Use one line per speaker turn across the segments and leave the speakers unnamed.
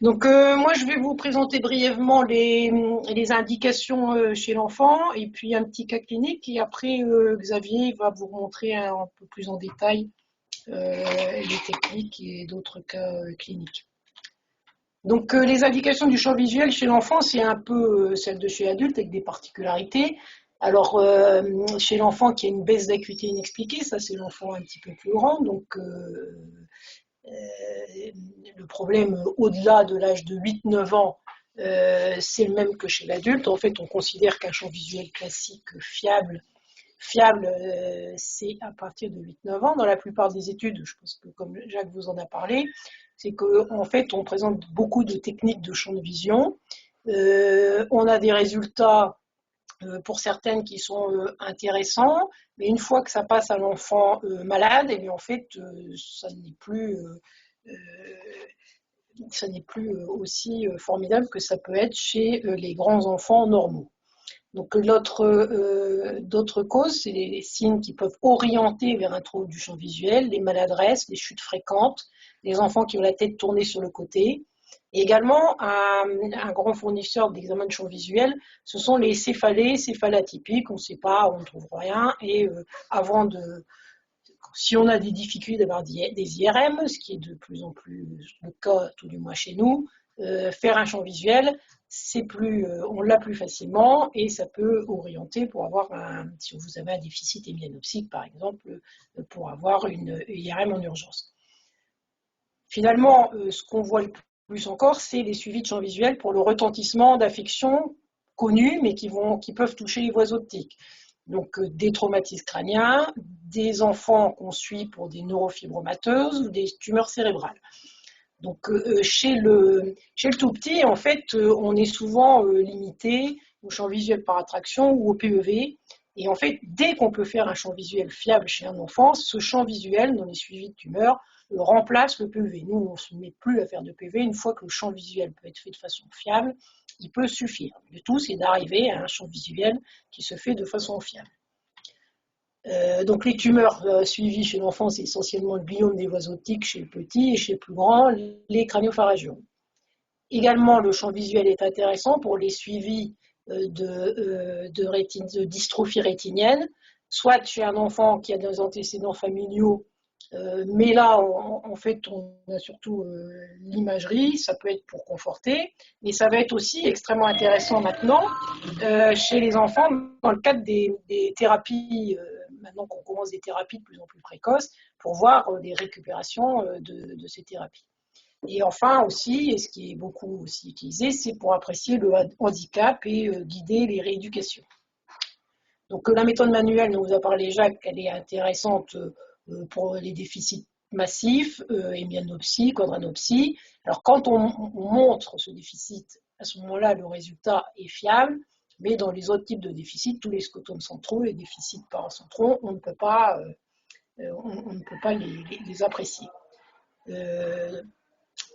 Donc, moi, je vais vous présenter brièvement les indications chez l'enfant et puis un petit cas clinique. Et après, Xavier va vous montrer un peu plus en détail les techniques et d'autres cas cliniques. Donc, les indications du champ visuel chez l'enfant, c'est un peu celle de chez l'adulte avec des particularités. Alors, chez l'enfant qui a une baisse d'acuité inexpliquée, ça c'est l'enfant un petit peu plus grand, donc le problème au-delà de l'âge de 8-9 ans, c'est le même que chez l'adulte. En fait, on considère qu'un champ visuel classique fiable, c'est à partir de 8-9 ans. Dans la plupart des études, je pense que comme Jacques vous en a parlé, c'est qu'en fait, on présente beaucoup de techniques de champ de vision. On a des résultats pour certaines qui sont intéressants, mais une fois que ça passe à l'enfant malade, et bien en fait, ça n'est plus aussi formidable que ça peut être chez les grands enfants normaux. Donc d'autres causes, c'est les signes qui peuvent orienter vers un trouble du champ visuel, les maladresses, les chutes fréquentes, les enfants qui ont la tête tournée sur le côté. Et également, un grand fournisseur d'examen de champ visuel, ce sont les céphalées, céphalatypiques, on ne sait pas, on ne trouve rien. Et avant de, si on a des difficultés d'avoir des IRM, ce qui est de plus en plus le cas, tout du moins chez nous, faire un champ visuel, on l'a plus facilement et ça peut orienter pour avoir si vous avez un déficit hémianopsique par exemple, pour avoir une IRM en urgence. Finalement, ce qu'on voit le plus encore, c'est les suivis de champ visuel pour le retentissement d'affections connues mais qui peuvent toucher les voies optiques. Donc des traumatismes crâniens, des enfants qu'on suit pour des neurofibromateuses ou des tumeurs cérébrales. Donc chez le tout petit, en fait, on est souvent limité au champ visuel par attraction ou au PEV. Et en fait, dès qu'on peut faire un champ visuel fiable chez un enfant, ce champ visuel dans les suivis de tumeurs remplace le PEV. Nous, on ne se met plus à faire de PEV. Une fois que le champ visuel peut être fait de façon fiable, il peut suffire. Le tout, c'est d'arriver à un champ visuel qui se fait de façon fiable. Donc les tumeurs suivies chez l'enfant, c'est essentiellement le gliome des voies optiques chez le petit et chez le plus grand, les craniopharyngiomes. Également, le champ visuel est intéressant pour les suivis de dystrophie rétinienne, soit chez un enfant qui a des antécédents familiaux, mais là, en fait, on a surtout l'imagerie, ça peut être pour conforter, mais ça va être aussi extrêmement intéressant maintenant chez les enfants dans le cadre des thérapies, maintenant qu'on commence des thérapies de plus en plus précoces, pour voir des récupérations de ces thérapies. Et enfin aussi, et ce qui est beaucoup aussi utilisé, c'est pour apprécier le handicap et guider les rééducations. Donc la méthode manuelle dont vous a parlé Jacques, elle est intéressante pour les déficits massifs, hémianopsie, quadranopsie. Alors quand on montre ce déficit, à ce moment-là, le résultat est fiable, mais dans les autres types de déficits, tous les scotomes centraux, les déficits paracentraux, on ne peut pas les apprécier.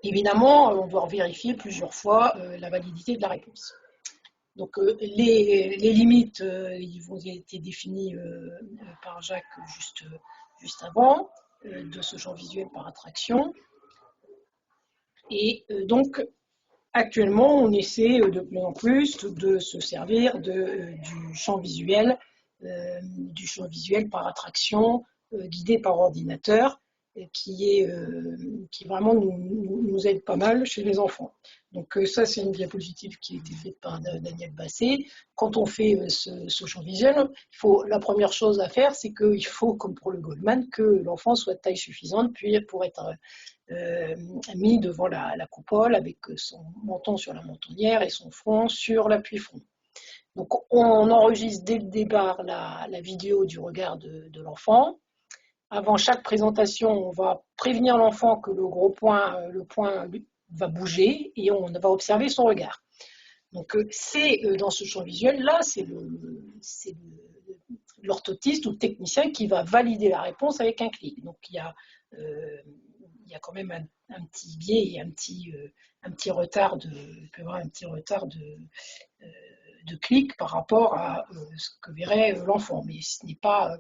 Évidemment, on doit vérifier plusieurs fois la validité de la réponse. Donc les limites, ils ont été définies par Jacques juste avant, de ce champ visuel par attraction. Et donc actuellement, on essaie de plus en plus de se servir du champ visuel par attraction, guidé par ordinateur, qui vraiment nous aide pas mal chez les enfants. Donc ça, c'est une diapositive qui a été faite par Daniel Basset. Quand on fait ce champ visuel, la première chose à faire, c'est qu'il faut, comme pour le Goldman, que l'enfant soit de taille suffisante pour être mis devant la coupole avec son menton sur la mentonnière et son front sur l'appui-front. Donc on enregistre dès le départ la vidéo du regard de l'enfant. Avant chaque présentation, on va prévenir l'enfant que le point va bouger et on va observer son regard. Donc c'est dans ce champ visuel là, c'est l'orthotiste ou le technicien qui va valider la réponse avec un clic. Donc il y a quand même un petit biais et un petit retard de clic par rapport à ce que verrait l'enfant. Mais ce n'est pas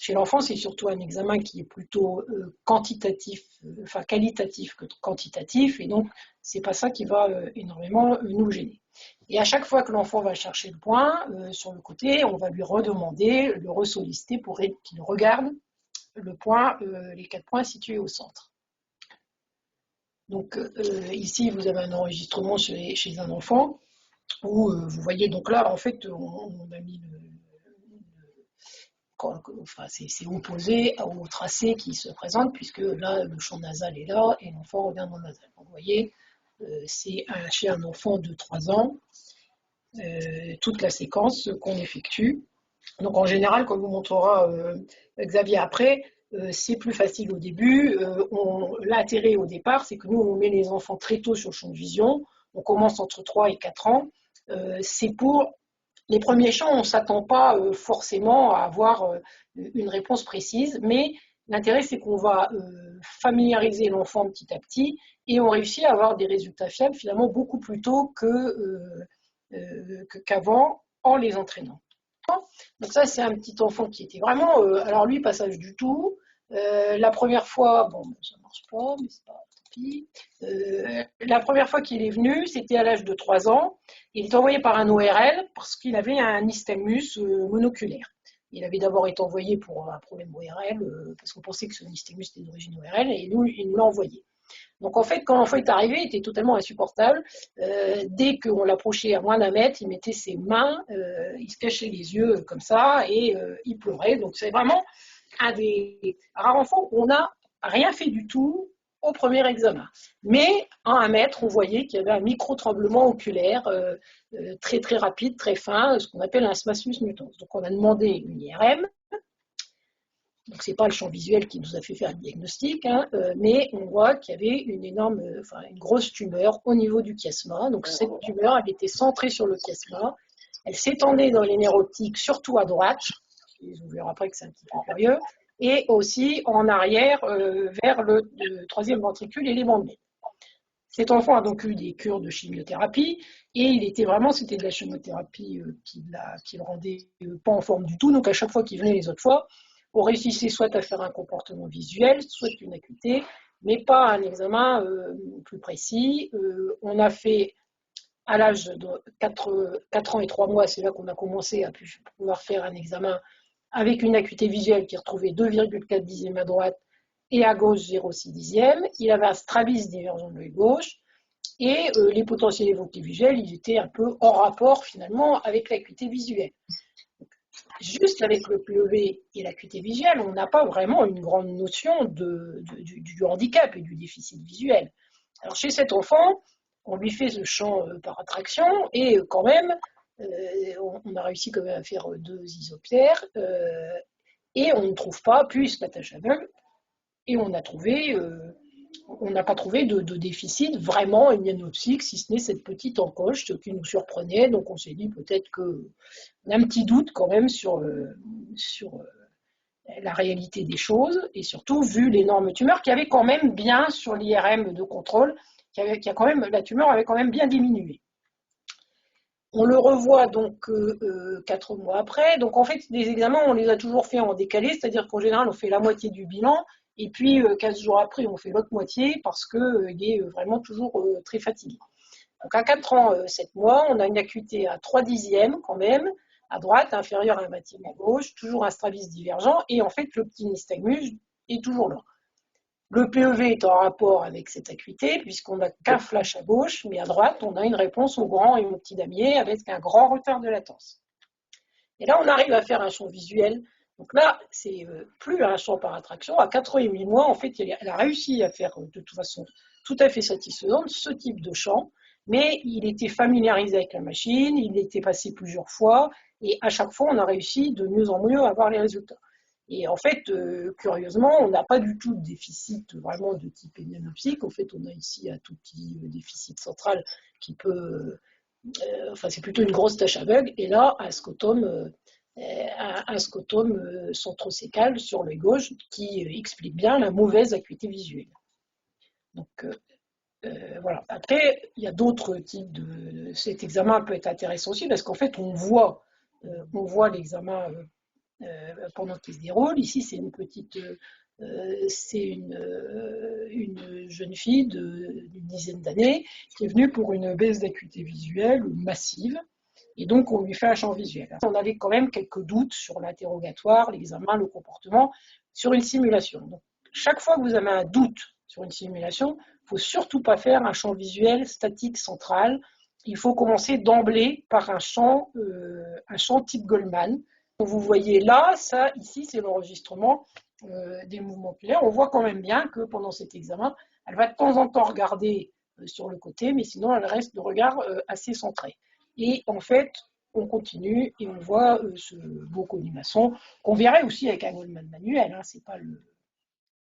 Chez l'enfant, c'est surtout un examen qui est plutôt quantitatif, enfin qualitatif que quantitatif, et donc c'est pas ça qui va énormément nous gêner. Et à chaque fois que l'enfant va chercher le point sur le côté, on va lui redemander, le ressolliciter pour qu'il regarde le point, les 4 points situés au centre. Donc ici, vous avez un enregistrement chez un enfant où vous voyez, donc là, en fait, on a mis enfin, c'est opposé au tracé qui se présente, puisque là, le champ nasal est là et l'enfant revient dans le nasal. Donc, vous voyez, c'est chez un enfant de 3 ans, toute la séquence qu'on effectue. Donc, en général, comme vous montrera Xavier après, c'est plus facile au début. L'intérêt au départ, c'est que nous, on met les enfants très tôt sur le champ de vision. On commence entre 3 et 4 ans. C'est pour les premiers champs, on ne s'attend pas forcément à avoir une réponse précise, mais l'intérêt, c'est qu'on va familiariser l'enfant petit à petit et on réussit à avoir des résultats fiables finalement beaucoup plus tôt qu'avant en les entraînant. Donc ça, c'est un petit enfant qui était vraiment, alors lui, passage du tout. La première fois, bon, ça ne marche pas, mais c'est pas tant pis. La première fois qu'il est venu, c'était à l'âge de 3 ans. Il est envoyé par un ORL parce qu'il avait un nystagmus monoculaire. Il avait d'abord été envoyé pour un problème ORL, parce qu'on pensait que ce nystagmus était d'origine ORL, et nous, il nous l'a envoyé. Donc en fait, quand l'enfant est arrivé, il était totalement insupportable. Dès qu'on l'approchait à moins d'un mètre, il mettait ses mains, il se cachait les yeux comme ça et il pleurait. Donc c'est vraiment un des rares enfants où on n'a rien fait du tout au premier examen. Mais à 1 mètre, on voyait qu'il y avait un micro-tremblement oculaire très très rapide, très fin, ce qu'on appelle un spasmus mutans. Donc on a demandé une IRM. Donc, ce n'est pas le champ visuel qui nous a fait faire le diagnostic, hein, mais on voit qu'il y avait une grosse tumeur au niveau du chiasma. Donc, cette tumeur, elle était centrée sur le chiasma. Elle s'étendait dans les nerfs optiques, surtout à droite. Vous verrez après que c'est un petit peu curieux. Et aussi en arrière, vers le troisième ventricule et les bandes. Cet enfant a donc eu des cures de chimiothérapie et c'était de la chimiothérapie qui le rendait pas en forme du tout. Donc, à chaque fois qu'il venait les autres fois, on réussissait soit à faire un comportement visuel, soit une acuité, mais pas un examen plus précis. On a fait, à l'âge de 4 ans et 3 mois, c'est là qu'on a commencé à pouvoir faire un examen avec une acuité visuelle qui retrouvait 2,4 dixièmes à droite et à gauche 0,6 dixièmes. Il avait un strabisme divergent de l'œil gauche et les potentiels évoqués visuels, ils étaient un peu en rapport finalement avec l'acuité visuelle. Juste avec le PEV et l'acuité visuelle, on n'a pas vraiment une grande notion du handicap et du déficit visuel. Alors chez cet enfant, on lui fait ce champ par attraction et quand même, on a réussi quand même à faire 2 isoptères et on ne trouve pas, puis la tâche aveugle, et on n'a pas trouvé de déficit vraiment hémianopsique, si ce n'est cette petite encoche, ce qui nous surprenait. Donc on s'est dit peut-être qu'on a un petit doute quand même sur la réalité des choses, et surtout vu l'énorme tumeur qui avait quand même bien sur l'IRM de contrôle, la tumeur avait quand même bien diminué. On le revoit donc 4 mois après. Donc en fait, les examens, on les a toujours fait en décalé, c'est-à-dire qu'en général, on fait la moitié du bilan, et puis 15 jours après, on fait l'autre moitié parce qu'il est vraiment toujours très fatigué. Donc à 4 ans, 7 mois, on a une acuité à 3 dixièmes quand même, à droite, inférieure à 1 vingtième à gauche, toujours un strabisme divergent, et en fait, le petit nystagmus est toujours là. Le PEV est en rapport avec cette acuité, puisqu'on n'a qu'un flash à gauche, mais à droite, on a une réponse au grand et au petit damier avec un grand retard de latence. Et là, on arrive à faire un champ visuel. Donc là, c'est plus un champ par attraction. À 4 ans et 8 mois, en fait, elle a réussi à faire de toute façon tout à fait satisfaisante ce type de champ, mais il était familiarisé avec la machine, il était passé plusieurs fois, et à chaque fois, on a réussi de mieux en mieux à avoir les résultats. Et en fait, curieusement, on n'a pas du tout de déficit vraiment de type hémianopsique. En fait, on a ici un tout petit déficit central qui peut... c'est plutôt une grosse tache aveugle. Et là, un scotome centrocécal sur l'œil gauche qui explique bien la mauvaise acuité visuelle. Donc, voilà. Après, il y a d'autres types cet examen peut être intéressant aussi parce qu'en fait, on voit l'examen pendant qu'il se déroule. Ici, c'est une petite, c'est une jeune fille d'une dizaine d'années qui est venue pour une baisse d'acuité visuelle massive. Et donc, on lui fait un champ visuel. On avait quand même quelques doutes sur l'interrogatoire, l'examen, le comportement, sur une simulation. Donc, chaque fois que vous avez un doute sur une simulation, il ne faut surtout pas faire un champ visuel statique central. Il faut commencer d'emblée par un champ type Goldman. Vous voyez là, ça, ici, c'est l'enregistrement des mouvements oculaires. On voit quand même bien que pendant cet examen, elle va de temps en temps regarder sur le côté, mais sinon, elle reste de regard assez centré. Et en fait, on continue et on voit ce beau colimaçon qu'on verrait aussi avec un Goldman manuel. Hein, c'est pas